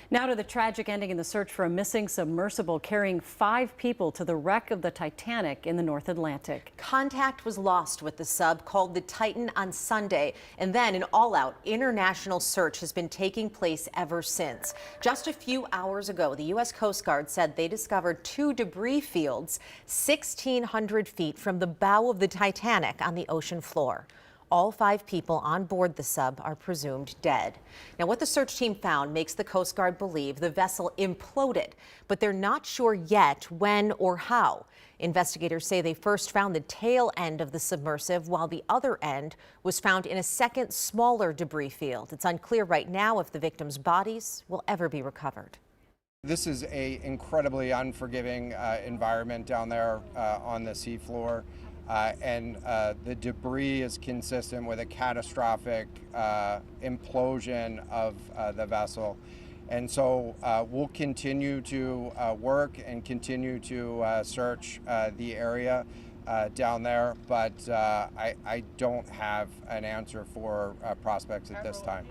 Now to the tragic ending in the search for a missing submersible carrying 5 people to the wreck of the Titanic in the North Atlantic. Contact was lost with the sub called the Titan on Sunday, and then an all-out international search has been taking place ever since. Just a few hours ago, the U.S. Coast Guard said they discovered 2 debris fields 1,600 feet from the bow of the Titanic on the ocean floor. All 5 people on board the sub are presumed dead. Now, what the search team found makes the Coast Guard believe the vessel imploded, but they're not sure yet when or how. Investigators say they first found the tail end of the submersive, while the other end was found in a second, smaller debris field. It's unclear right now if the victims' bodies will ever be recovered. This is an incredibly unforgiving environment down there on the seafloor. The debris is consistent with a catastrophic implosion of the vessel. And so we'll continue to work and continue to search the area down there, but I don't have an answer for prospects at this time.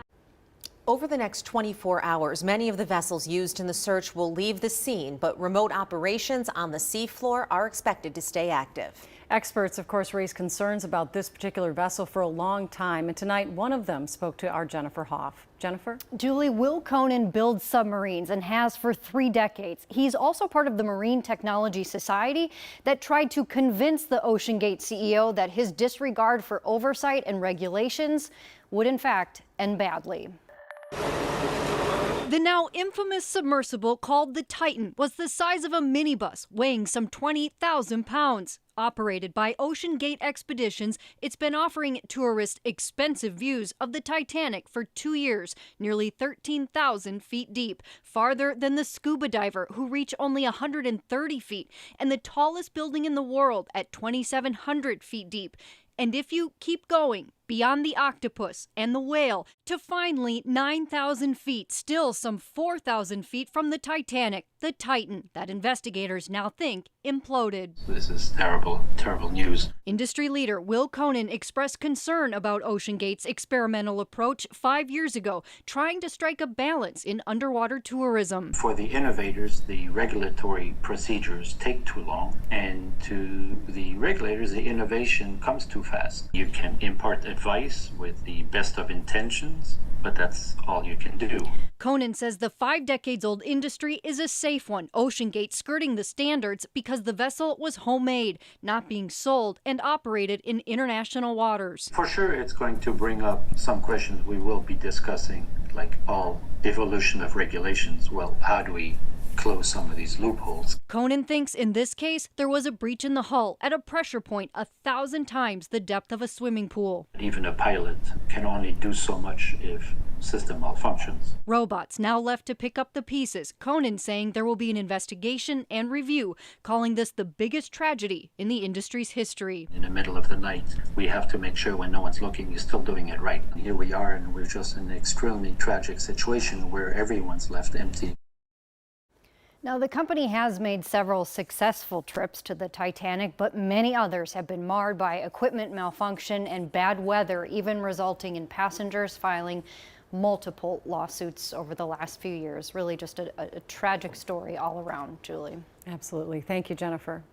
Over the next 24 hours, many of the vessels used in the search will leave the scene, but remote operations on the seafloor are expected to stay active. Experts, of course, raised concerns about this particular vessel for a long time, and tonight one of them spoke to our Jennifer Hoff. Jennifer? Julie, Will Koenen builds submarines and has for 3 decades. He's also part of the Marine Technology Society that tried to convince the OceanGate CEO that his disregard for oversight and regulations would in fact end badly. The now infamous submersible called the Titan was the size of a minibus, weighing some 20,000 pounds. Operated by OceanGate Expeditions, it's been offering tourists expensive views of the Titanic for 2 years, nearly 13,000 feet deep, farther than the scuba diver, who reach only 130 feet, and the tallest building in the world at 2,700 feet deep. And if you keep going beyond the octopus and the whale to finally 9,000 feet, still some 4,000 feet from the Titanic, the Titan, that investigators now think imploded. This is terrible, terrible news. Industry leader Will Koenen expressed concern about OceanGate's experimental approach 5 years ago, trying to strike a balance in underwater tourism. For the innovators, the regulatory procedures take too long, and to the regulators, the innovation comes too fast. You can impart advice with the best of intentions, but that's all you can do. Koenen says the 5-decades-old industry is a safe one, OceanGate skirting the standards because the vessel was homemade, not being sold and operated in international waters. For sure, it's going to bring up some questions we will be discussing, like all evolution of regulations. Well, how do we close some of these loopholes? Koenen thinks in this case there was a breach in the hull at a pressure point 1,000 times the depth of a swimming pool. Even a pilot can only do so much if system malfunctions. Robots now left to pick up the pieces. Koenen saying there will be an investigation and review, calling this the biggest tragedy in the industry's history. In the middle of the night, we have to make sure when no one's looking, you're still doing it right. Here we are, and we're just in an extremely tragic situation where everyone's left empty. Now, the company has made several successful trips to the Titanic, but many others have been marred by equipment malfunction and bad weather, even resulting in passengers filing multiple lawsuits over the last few years. Really just a tragic story all around, Julie. Absolutely. Thank you, Jennifer.